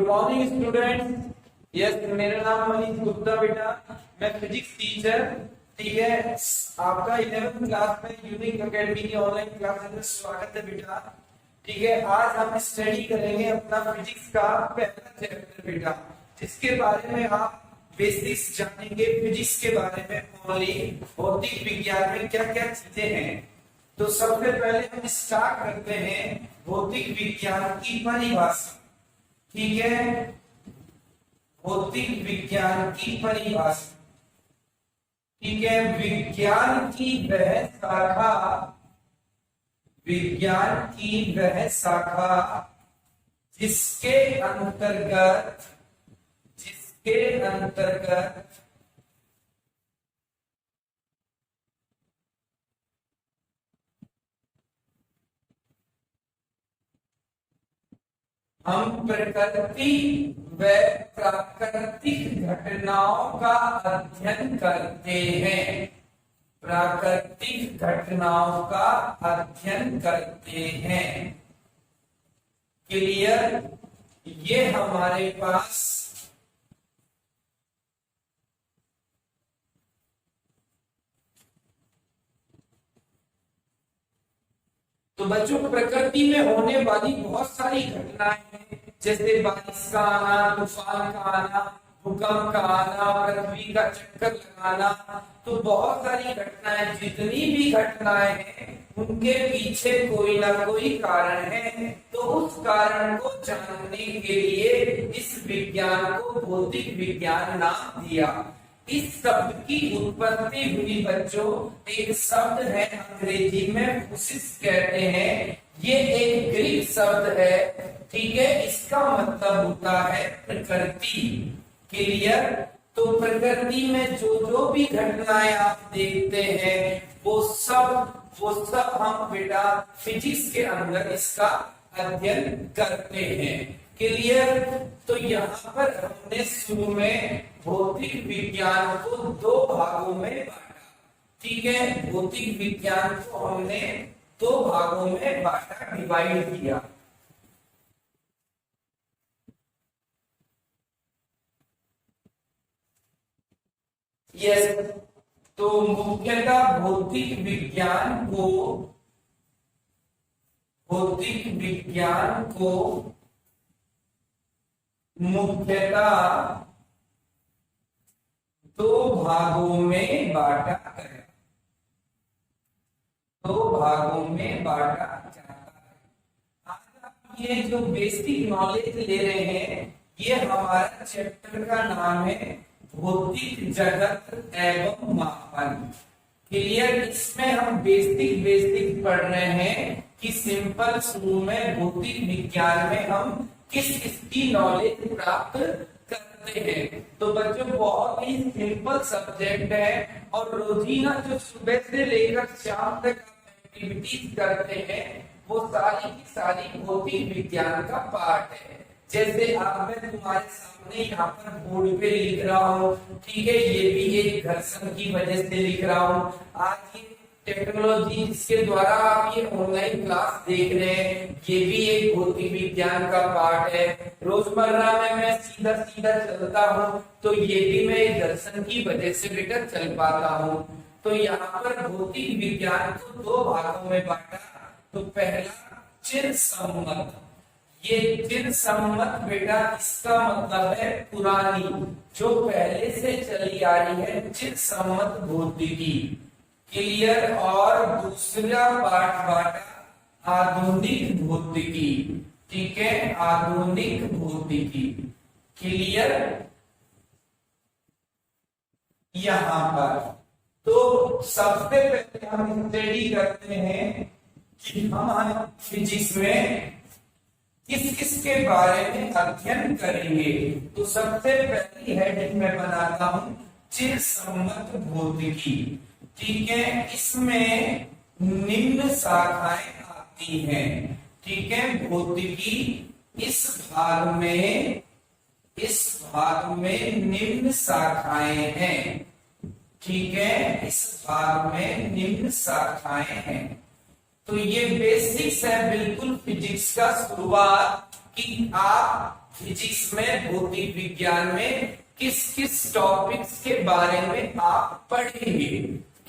Morning student. Yes, मेरा नाम मनीष गुप्ता बेटा, मैं फिजिक्स टीचर। ठीक है, आपका 11th क्लास में यूनिक एकेडमी की ऑनलाइन क्लासेस में स्वागत है बेटा। ठीक है, आज हम स्टडी करेंगे अपना फिजिक्स का पहला चैप्टर बेटा, जिसके बारे में आप बेसिक्स जानेंगे। फिजिक्स के बारे में ओनली, भौतिक विज्ञान में क्या क्या चीजें हैं। तो सबसे पहले हम स्टार्ट करते हैं भौतिक विज्ञान की परिभाषा। ठीक है, भौतिक विज्ञान की परिभाषा। ठीक है, विज्ञान की वह शाखा, विज्ञान की वह शाखा जिसके अंतर्गत हम प्रकृति व प्राकृतिक घटनाओं का अध्ययन करते हैं। प्राकृतिक घटनाओं का अध्ययन करते हैं। क्लियर? ये हमारे पास तो बच्चों, प्रकृति में होने वाली बहुत सारी घटनाएं हैं, जैसे बारिश का आना, तूफान का आना, भूकंप का आना, पृथ्वी का चक्कर लगाना। तो बहुत सारी घटनाएं, जितनी भी घटनाएं हैं उनके पीछे कोई ना कोई कारण है। तो उस कारण को जानने के लिए इस विज्ञान को भौतिक विज्ञान नाम दिया। इस शब्द की उत्पत्ति हुई बच्चों, एक शब्द है अंग्रेजी में फिजिक्स कहते हैं। ये एक ग्रीक शब्द है। ठीक है, इसका मतलब होता है प्रकृति। क्लियर? तो प्रकृति में जो भी घटनाएं आप देखते हैं वो सब हम बेटा फिजिक्स के अंदर इसका अध्ययन करते हैं। क्लियर? तो यहाँ पर हमने शुरू में भौतिक विज्ञान को दो भागों में बांटा। ठीक है, भौतिक विज्ञान को हमने दो भागों में बांटा, डिवाइड किया। यस, तो मुख्यतः भौतिक विज्ञान को मुख्यतः दो भागों में बांटा गया। दो भागों में बांटा जाता है। आज आप ये जो बेसिक नॉलेज ले रहे हैं, ये हमारा चैप्टर का नाम है भौतिक जगत एवं मापन। क्लियर? इसमें हम बेसिक पढ़ रहे हैं कि सिंपल शुरू में भौतिक विज्ञान में हम किसकी नॉलेज प्राप्त करते हैं। तो बच्चों, बहुत ही सिंपल सब्जेक्ट है और रोजीना जो सुबह से लेकर शाम तक एक्टिविटीज करते हैं वो सारी की सारी भौतिक विज्ञान का पार्ट है। जैसे आप, मैं तुम्हारे सामने यहाँ पर बोर्ड पे लिख रहा हूँ। ठीक है, ये भी एक घर्षण की वजह से लिख रहा हूँ। आज की टेक्नोलॉजी जिसके द्वारा आप ये ऑनलाइन क्लास देख रहे हैं, ये भी एक भौतिक विज्ञान का पार्ट है। रोजमर्रा में मैं सीधा चलता हूँ तो ये भी मैं एक घर्षण की वजह से बेटा चल पाता हूँ। तो यहाँ पर भौतिक विज्ञान को दो भागों में बांटा। तो पहला चिरसम्मत। ये चिरसम्मत बेटा, इसका मतलब है पुरानी, जो पहले से चली आ रही है, चिरसम्मत भौतिकी। क्लियर? और दूसरा पार्ट बांटा आधुनिक भौतिकी। ठीक है, आधुनिक भौतिकी। क्लियर? यहाँ पर तो सबसे पहले हम स्टडी करते हैं कि हम फिजिक्स में किस के बारे में अध्ययन करेंगे। तो सबसे पहली हेडिंग में बनाता हूं चिरसम्मत भौतिकी। ठीक है, इसमें निम्न शाखाएं आती हैं। ठीक है, भौतिकी इस भाग में निम्न शाखाएं हैं। ठीक है, इस भाग में निम्न शाखाएं हैं। तो ये बेसिक्स है बिल्कुल फिजिक्स का शुरुआत, कि आप फिजिक्स में, भौतिक विज्ञान में किस किस टॉपिक्स के बारे में आप पढ़ेंगे।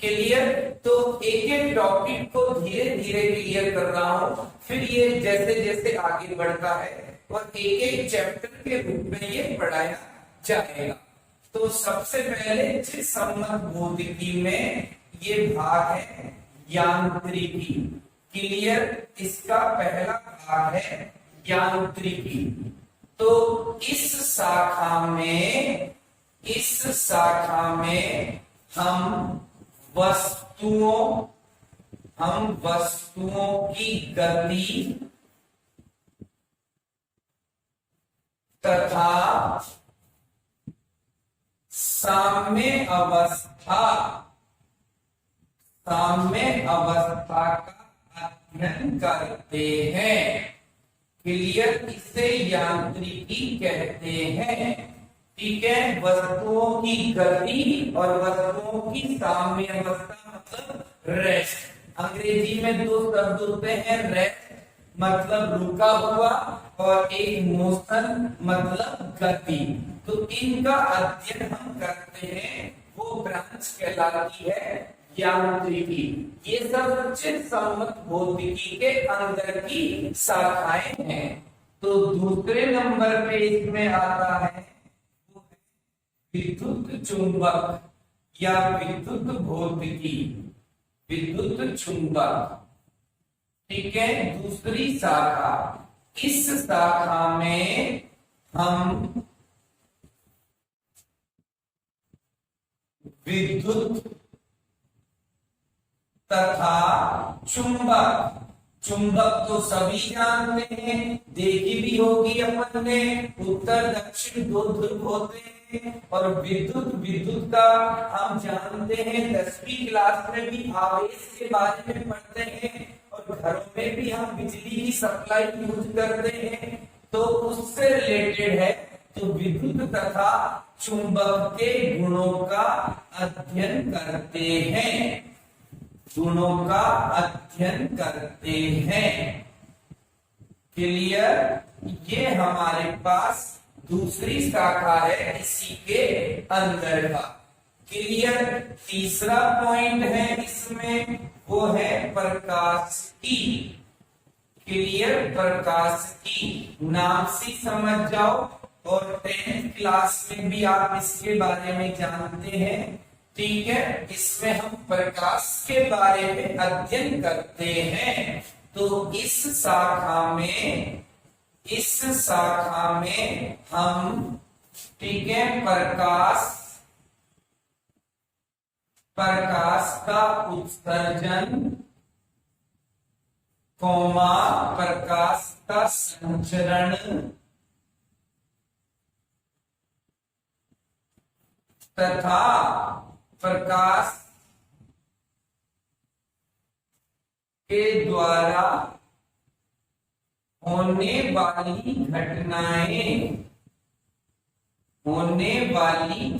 क्लियर? तो एक एक टॉपिक को धीरे धीरे क्लियर कर रहा हूं, फिर ये जैसे जैसे आगे बढ़ता है और एक एक चैप्टर के रूप में ये पढ़ाया जाएगा। तो सबसे पहले जिस सम्मत भौतिकी में ये भाग है यांत्रिकी। क्लियर? इसका पहला भाग है यांत्रिकी। तो इस शाखा में हम वस्तुओं की गति तथा साम्य अवस्था का अध्ययन करते हैं। क्लियर? इसे यांत्रिकी कहते हैं। ठीक है? वस्तुओं की गति और वस्तुओं की साम्य अवस्था मतलब रेस्ट। अंग्रेजी में दो शब्द होते हैं, रेस्ट मतलब रुका हुआ और एक मोशन मतलब गति। तो इनका अध्ययन हम करते हैं, वो ब्रांच कहलाती है यांत्रिकी। ये सब चित्त सम्मत भौतिकी के अंदर की शाखाएं हैं। तो दूसरे नंबर पे इसमें आता है विद्युत चुंबक या विद्युत भौतिकी, विद्युत चुंबक। ठीक है? दूसरी शाखा। इस शाखा में हम विद्युत तथा चुंबक। चुंबक तो सभी जानते हैं, देखी भी होगी अपन ने, उत्तर दक्षिण दो ध्रुव होते हैं। और विद्युत का हम जानते हैं, 10वीं क्लास में भी आवेश के बारे में पढ़ते हैं और घरों में भी हम बिजली की सप्लाई यूज करते हैं, तो उससे रिलेटेड है। तो विद्युत तथा चुंबक के गुणों का अध्ययन करते हैं, गुणों का अध्ययन करते हैं। क्लियर? ये हमारे पास दूसरी शाखा है इसी के अंदर का। क्लियर? तीसरा पॉइंट है इसमें, वो है प्रकाशिकी। क्लियर? प्रकाशिकी नाम से समझ जाओ और 10th क्लास में भी आप इसके बारे में जानते हैं। ठीक है? इसमें हम प्रकाश के बारे में अध्ययन करते हैं। तो इस शाखा में हम, ठीक है, प्रकाश का उत्सर्जन, प्रकाश का संचरण तथा प्रकाश के द्वारा होने वाली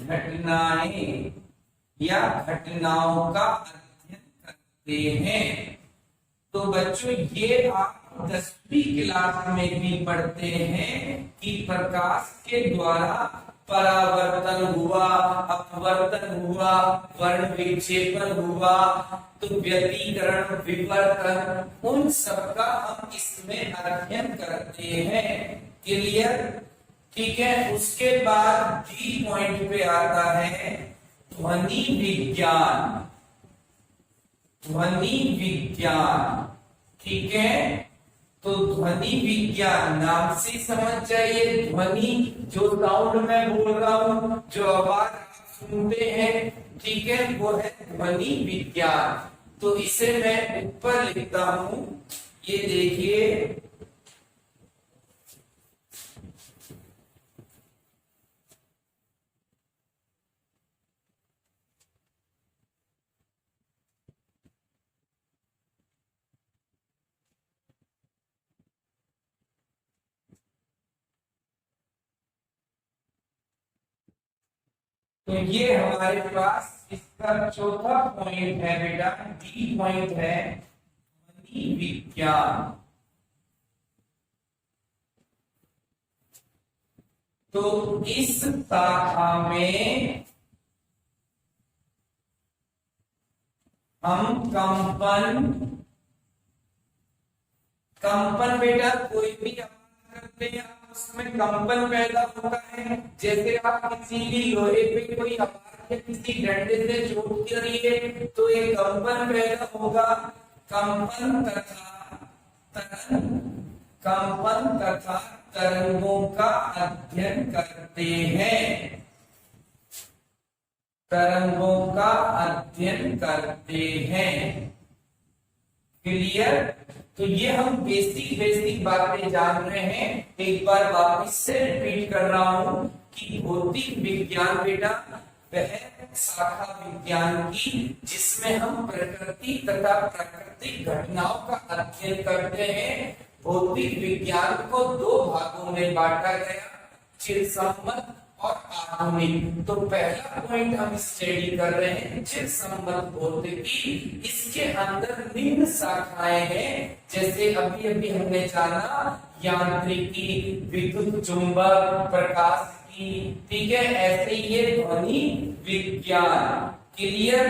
घटनाएं या घटनाओं का अध्ययन करते हैं। तो बच्चों ये आप 10वीं क्लास में भी पढ़ते हैं कि प्रकाश के द्वारा परावर्तन हुआ, अपवर्तन हुआ, वर्ण विक्षेपण हुआ, तो व्यतिकरण, विवर्तन, उन सब का हम इसमें अध्ययन करते हैं। क्लियर? ठीक है? उसके बाद डी पॉइंट पे आता है ध्वनि विज्ञान। ध्वनि विज्ञान। ठीक है? तो ध्वनि विज्ञान नाम से समझ जाइए, ध्वनि जो साउंड मैं बोल रहा हूं, जो आवाज आप सुनते हैं, ठीक है, वो है ध्वनि विज्ञान। तो इसे मैं ऊपर लिखता हूं, ये देखिए, तो ये हमारे पास इसका चौथा पॉइंट है बेटा, डी पॉइंट है ध्वनि विज्ञान। तो इस शाखा में हम कंपन बेटा कोई भी आवाज करते हैं उसमें कंपन पैदा होता है। जैसे आप किसी भी लोहे पे कोई आवाज या किसी डंडे से चोट करिए तो एक कंपन पैदा होगा। कंपन तथा तरंगों का अध्ययन करते हैं। तरंगों का अध्ययन करते हैं। क्लियर? तो ये हम बेसिक बातें जान रहे हैं। एक बार वापस से रिपीट कर रहा हूं कि भौतिक विज्ञान बेटा वह शाखा विज्ञान की जिसमें हम प्रकृति तथा प्राकृतिक घटनाओं का अध्ययन करते हैं। भौतिक विज्ञान को दो भागों में बांटा गया, चिरसम्मत और आधुनिक। तो पहला पॉइंट हम स्टडी कर रहे हैं चिरसम्मत भौतिकी। इसके अंदर निम्न शाखाएं हैं, जैसे अभी अभी हमने जाना यांत्रिकी, विद्युत चुंबक, प्रकाश की, ठीक है। ऐसे ये ध्वनि विज्ञान। क्लियर?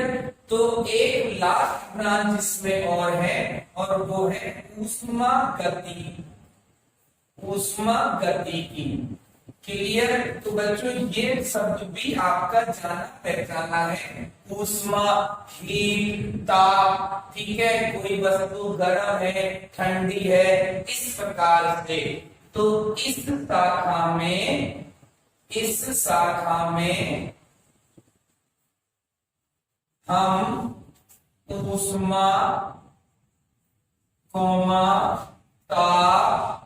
तो एक लास्ट ब्रांच इसमें और है और वो है ऊष्मा गतिकी। क्लियर? तो बच्चों ये शब्द भी आपका जाना पहचाना है। ऊष्मा, हीट, ताप, ठीक है। कोई वस्तु गर्म है, ठंडी है, इस प्रकार से। तो इस शाखा में हम ऊष्मा, ताप,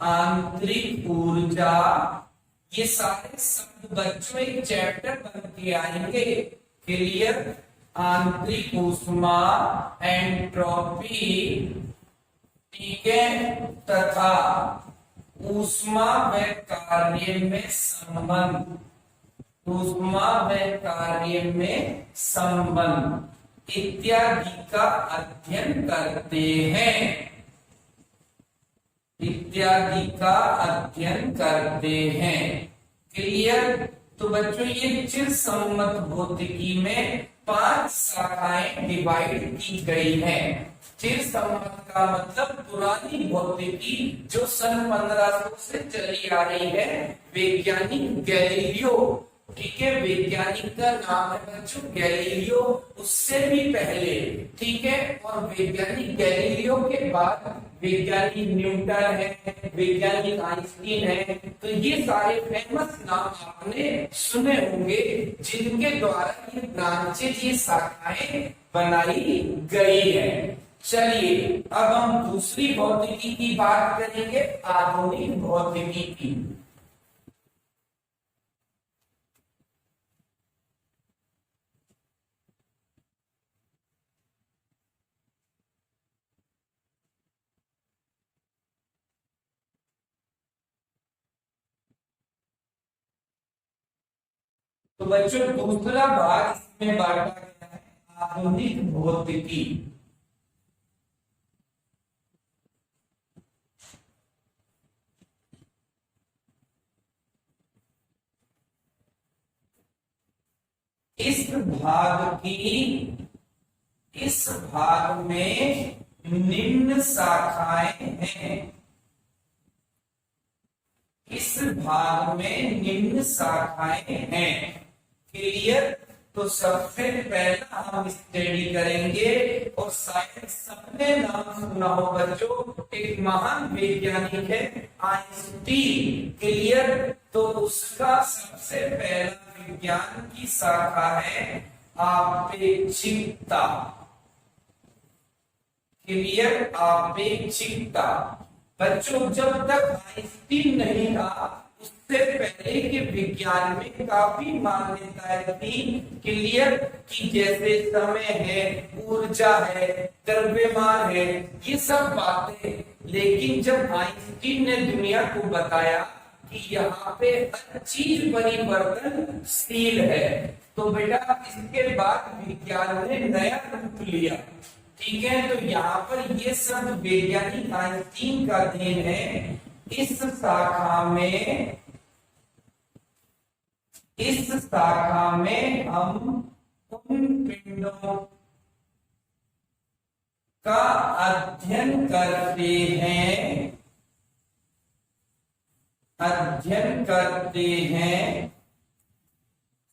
आंतरिक ऊर्जा, ये सारे शब्द बच्चों एक चैप्टर बन के आएंगे। क्लियर? आंतरिक ऊष्मा, एंट्रोपी, ठीक है, तथा ऊष्मा व कार्य में संबंध इत्यादि का अध्ययन करते हैं। क्लियर? तो बच्चों ये चिरसम्मत भौतिकी में 5 शाखाएं डिवाइड की गई हैं। चिरसम्मत का मतलब पुरानी भौतिकी जो सन 1500 से चली आ रही है। वैज्ञानिक गैलीलियो, ठीक है, वैज्ञानिक का नाम है बच्चों गैलीलियो, उससे भी पहले, ठीक है। और वैज्ञानिक गैलीलियो के बाद वैज्ञानिक न्यूटन है, वैज्ञानिक आइंस्टीन है। तो ये सारे फेमस नाम आपने सुने होंगे जिनके द्वारा ये ब्रांचेज, ये शाखाएं बनाई गई है। चलिए अब हम दूसरी भौतिकी की बात करेंगे, आधुनिक भौतिकी की। तो बच्चों दूसरा भाग इसमें बांटा गया है आधुनिक भौतिकी। इस भाग में निम्न शाखाएं हैं। क्लियर? तो सबसे पहला हम स्टडी करेंगे और शायद सबने नाम सुना हो बच्चों, एक महान वैज्ञानिक है आइंस्टीन। क्लियर? तो उसका सबसे पहला विज्ञान की शाखा है आपेक्षिकता। क्लियर? आपेक्षिकता। बच्चों जब तक आइंस्टीन नहीं था उससे पहले के विज्ञान में काफी मान्यताएं थी। क्लियर? कि जैसे समय है, ऊर्जा है, द्रव्यमान है, ये सब बातें। लेकिन जब आइंस्टीन ने दुनिया को बताया कि यहाँ पे हर चीज परिवर्तनशील है, तो बेटा इसके बाद विज्ञान ने नया रूप लिया। ठीक है? तो यहाँ पर ये सब वैज्ञानिक आइंस्टीन का देन है। इस शाखा में हम उन पिंडों का अध्ययन करते हैं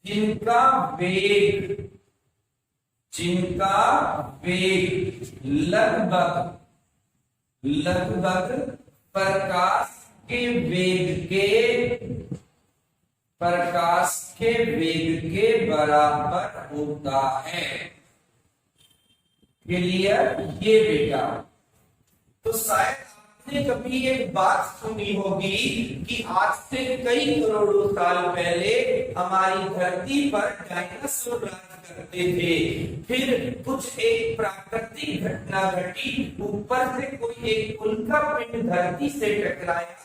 जिनका वेग लगभग प्रकाश के वेग के बराबर होता है। क्लियर ये बेटा? तो शायद आपने कभी एक बात सुनी होगी कि आज से कई करोड़ों साल पहले हमारी धरती पर डायनासोर राज करते थे। फिर कुछ एक प्राकृतिक घटना घटी, ऊपर से कोई एक उल्का पिंड धरती से टकराया,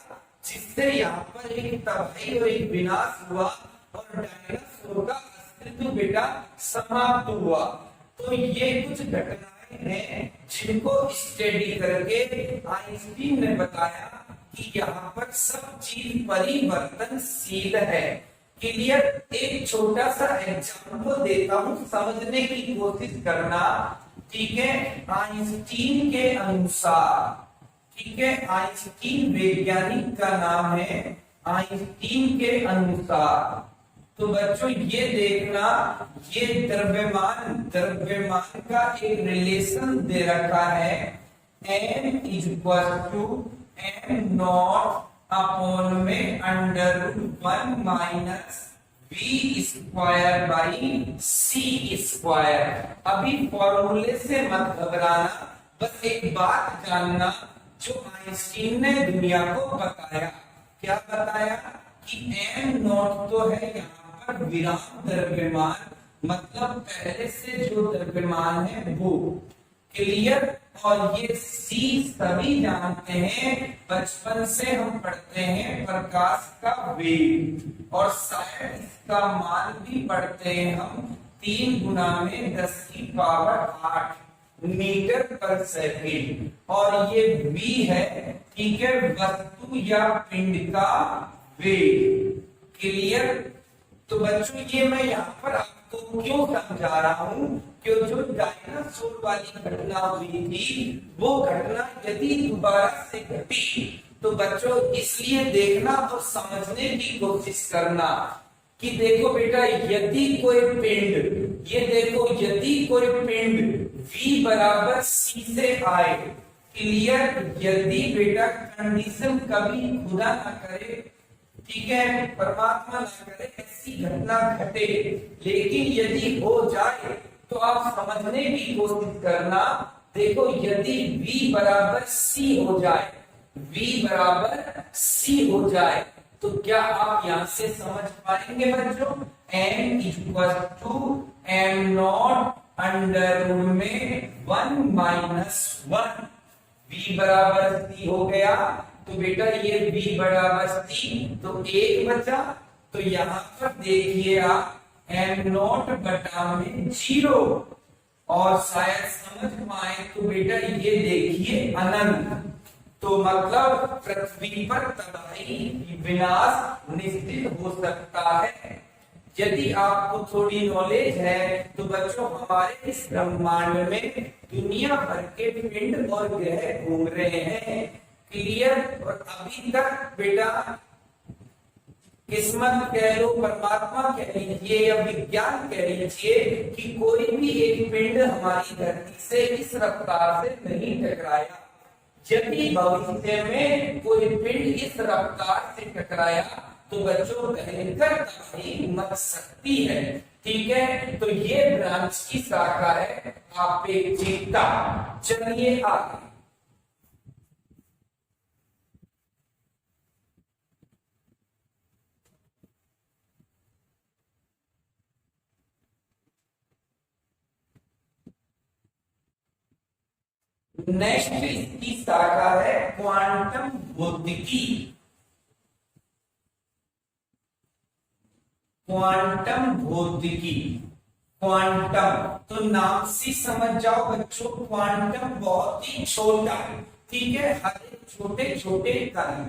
जिससे यहाँ पर एक तबाही और एक विनाश हुआ और डायनासोर का अस्तित्व बेटा समाप्त हुआ। तो ये कुछ घटनाएं हैं जिनको स्टडी करके आइंस्टीन ने बताया कि यहाँ पर सब चीज परिवर्तनशील है। क्लियर? एक छोटा सा एग्जाम्पल देता हूँ, समझने की कोशिश करना। ठीक है? आइंस्टीन के अनुसार, ठीक है, आइंस्टीन वैज्ञानिक का नाम है, आइंस्टीन के अनुसार, तो बच्चों ये देखना, ये द्रव्यमान का एक रिलेशन दे रखा है, m m0 अपॉन में √1 माइनस v²/c²। अभी फॉर्मूले से मत घबराना, बस एक बात जानना जो आइंस्टीन ने दुनिया को बताया। क्या बताया? कि m0 तो है यहाँ पर विराम द्रव्यमान, मतलब पहले से जो द्रव्यमान है वो। क्लियर? और ये c सभी जानते हैं, बचपन से हम पढ़ते हैं प्रकाश का वेग, और शायद इसका मान भी पढ़ते हैं हम 3 गुना में 10⁸ मीटर पर सेकेंड। और ये v है, ठीक है, वस्तु या पिंड का वेग। क्लियर? तो बच्चों ये मैं यहाँ पर आपको क्यों समझा रहा हूँ, क्यों जो डायनासोर वाली घटना हुई थी वो घटना यदि दोबारा से घटी तो बच्चों इसलिए देखना और समझने की कोशिश करना कि देखो बेटा, यदि कोई पिंड, ये देखो, यदि कोई पिंड v बराबर c से आए। क्लियर? यदि बेटा कंडीशन कभी खुदा ना करे, ठीक है, परमात्मा ना करे ऐसी घटना घटे, लेकिन यदि हो जाए तो आप समझने की कोशिश करना। देखो यदि v बराबर c हो जाए, v बराबर c हो जाए तो क्या आप यहां से समझ पाएंगे बच्चों? m m0 अंडर में 1 माइनस 1, v बराबर c हो गया। तो बेटा ये v बराबर c, तो 1 बचा। तो यहाँ पर देखिए आप m0 बटा में 0, और शायद समझ पाए तो बेटा ये देखिए अनंत। तो मतलब पृथ्वी पर तबाही, विनाश निश्चित हो सकता है। यदि आपको थोड़ी नॉलेज है तो बच्चों हमारे इस ब्रह्मांड में दुनिया भर के पिंड और ग्रह घूम रहे हैं। क्लियर? और अभी तक बेटा किस्मत कह लो, परमात्मा कह लीजिए या विज्ञान कह लीजिए, कि कोई भी एक पिंड हमारी धरती से इस रफ्तार से नहीं टकराया। यदि भविष्य में कोई पिंड इस रफ्तार से टकराया तो बच्चों भयंकर तबाही मच सकती है। ठीक है? तो ये ब्रांच की शाखा है अपेक्षिकता। चलिए आगे। नेक्स्ट इसकी शाखा है क्वांटम भौतिकी। क्वांटम भौतिकी, क्वांटम तो नाम से समझ जाओ बच्चों, क्वांटम बहुत ही छोटा, ठीक है, हर एक छोटे छोटे कण,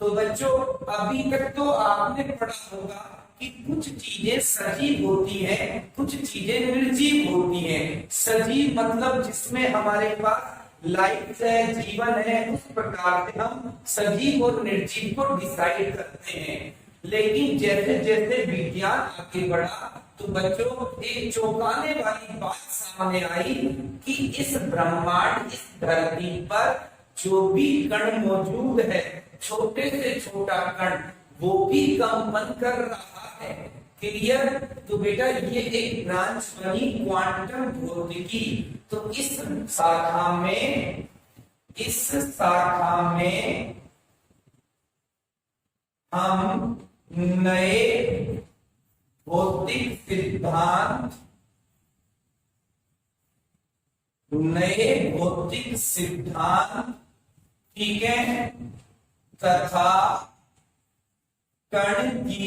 तो बच्चों अभी तक तो आपने पढ़ा होगा कि कुछ चीजें सजीव होती हैं, कुछ चीजें निर्जीव होती हैं। सजीव मतलब जिसमें हमारे पास लाइफ है, जीवन है, उस प्रकार से हम सजीव और निर्जीव को डिसाइड करते हैं। लेकिन जैसे जैसे विज्ञान आगे बढ़ा तो बच्चों एक चौंकाने वाली बात सामने आई कि इस ब्रह्मांड, इस धरती पर जो भी कण मौजूद है, छोटे से छोटा कण, वो भी कंपन कर रहा है। क्लियर? तो बेटा ये एक ब्रांच बनी क्वांटम भौतिकी। तो इस शाखा में हम नए भौतिक सिद्धांत, ठीक है, तथा कण की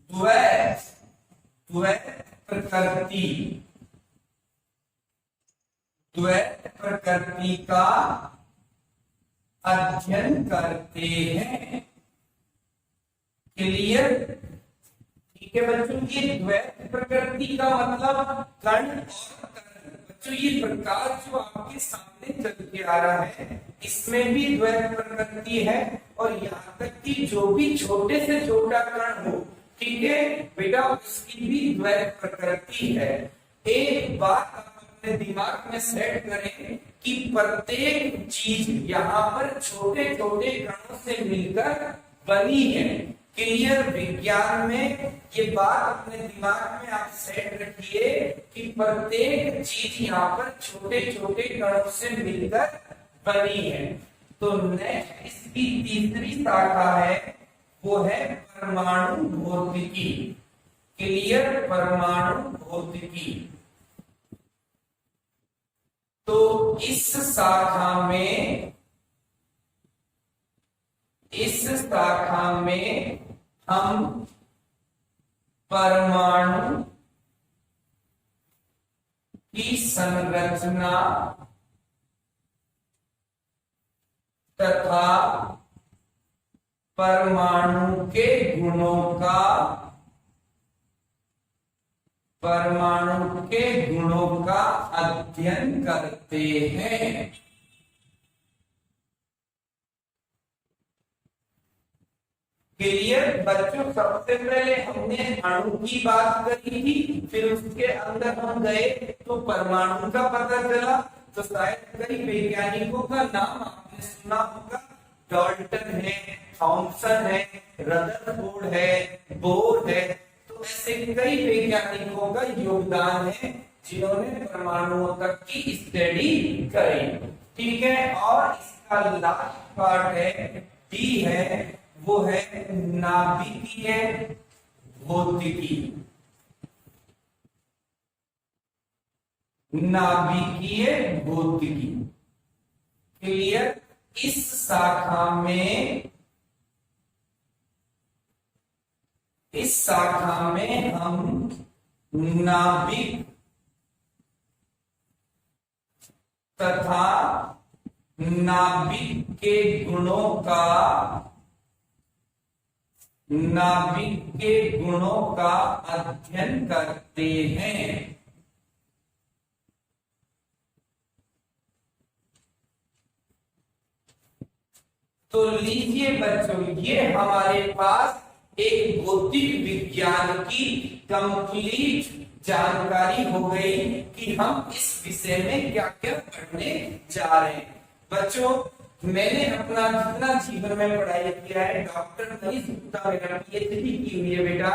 द्वैत प्रकृति का अध्ययन करते हैं। क्लियर? ठीक है बच्चों, ये द्वैत प्रकृति का मतलब कण और कण। बच्चों ये प्रकाश जो आपके सामने चल के आ रहा है, इसमें भी द्वैत प्रकृति है, और यहाँ तक कि जो भी छोटे से छोटा कण हो, ठीक है बेटा, उसकी भी द्वैत प्रकृति है। एक बात आप अपने दिमाग में सेट करें कि प्रत्येक चीज यहाँ पर छोटे छोटे कणों से मिलकर बनी है। क्लियर? विज्ञान में ये बात अपने दिमाग में आप सेट रखिए कि प्रत्येक चीज यहाँ पर छोटे छोटे कणों से मिलकर बनी है। तो नेक्स्ट इसकी तीसरी शाखा है, वो है परमाणु भौतिकी। क्लियर? परमाणु भौतिकी। तो इस शाखा में हम परमाणु की संरचना तथा परमाणु के गुणों का अध्ययन करते हैं। क्लियर? बच्चों सबसे पहले हमने अणु की बात करी थी, फिर उसके अंदर हम गए तो परमाणु का पता चला। तो शायद कई वैज्ञानिकों का नाम आपने सुना होगा, डाल्टन है, थॉमसन है, रदरफोर्ड है, बोर है। तो ऐसे कई वैज्ञानिकों का योगदान है जिन्होंने परमाणुओं तक की स्टडी करी। ठीक है? और इसका लास्ट पार्ट है, डी है, वो है नाभिकीय भौतिकी। नाभिकीय भौतिकी। क्लियर? इस शाखा में हम नाभिक तथा नाभिक के गुणों का अध्ययन करते हैं। तो लीजिए बच्चों, ये हमारे पास एक भौतिक विज्ञान की कंप्लीट जानकारी हो गई कि हम इस विषय में क्या क्या पढ़ने जा रहे हैं। बच्चों मैंने अपना जितना जीवन में पढ़ाई किया है, डॉक्टर मनीष गुप्ता मेरा पीएचडी की हुई है बेटा,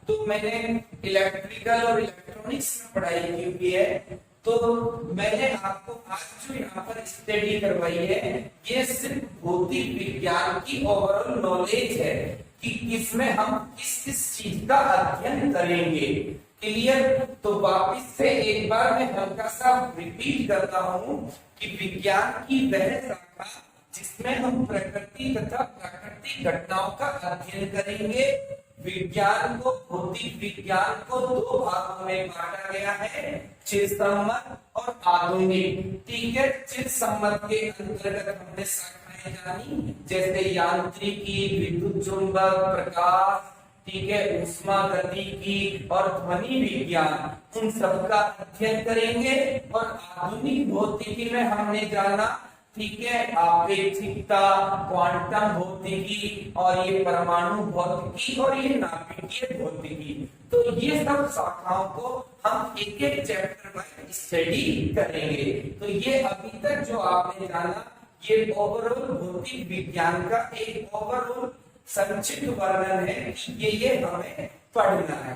तो मैंने इलेक्ट्रिकल और इलेक्ट्रॉनिक्स में पढ़ाई की हुई है। तो मैंने आपको आज जो यहाँ पर स्टडी करवाई है, ये सिर्फ भौतिक विज्ञान की ओवरऑल नॉलेज है कि इसमें हम किस किस चीज का अध्ययन करेंगे। क्लियर? तो वापिस से एक बार मैं हल्का सा रिपीट करता हूँ कि विज्ञान की वह शाखा जिसमें हम प्रकृति तथा प्राकृतिक घटनाओं का अध्ययन करेंगे। विज्ञान को, भौतिक विज्ञान को दो भागों में बांटा गया है, चिरसम्मत और आधुनिक। ठीक है? चिरसम्मत के अंतर्गत हमने शाखाएं बातें जानी, जैसे यांत्रिकी, विद्युत चुंबक, प्रकाश, ठीक है, ऊष्मा गतिकी और ध्वनि विज्ञान, उन सबका अध्ययन करेंगे। और आधुनिक भौतिकी में हमने जाना, ठीक है, अपेक्षिकता, क्वांटम भौतिकी और ये परमाणु भौतिकी और ये नाभिकीय भौतिकी। तो ये सब शाखाओं को हम एक एक चैप्टर में स्टडी करेंगे। तो ये अभी तक जो आपने जाना, ये ओवरऑल भौतिक विज्ञान का एक ओवरऑल संक्षिप्त वर्णन है। ये हमें पढ़ना है।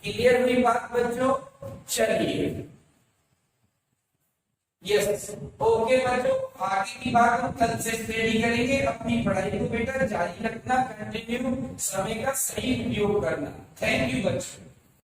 क्लियर हुई बात बच्चों? चलिए, यस, ओके बच्चों, आगे की बात हम कल से स्टडी करेंगे। अपनी पढ़ाई को बेटा जारी रखना, कंटिन्यू, समय का सही उपयोग करना। थैंक यू बच्चों।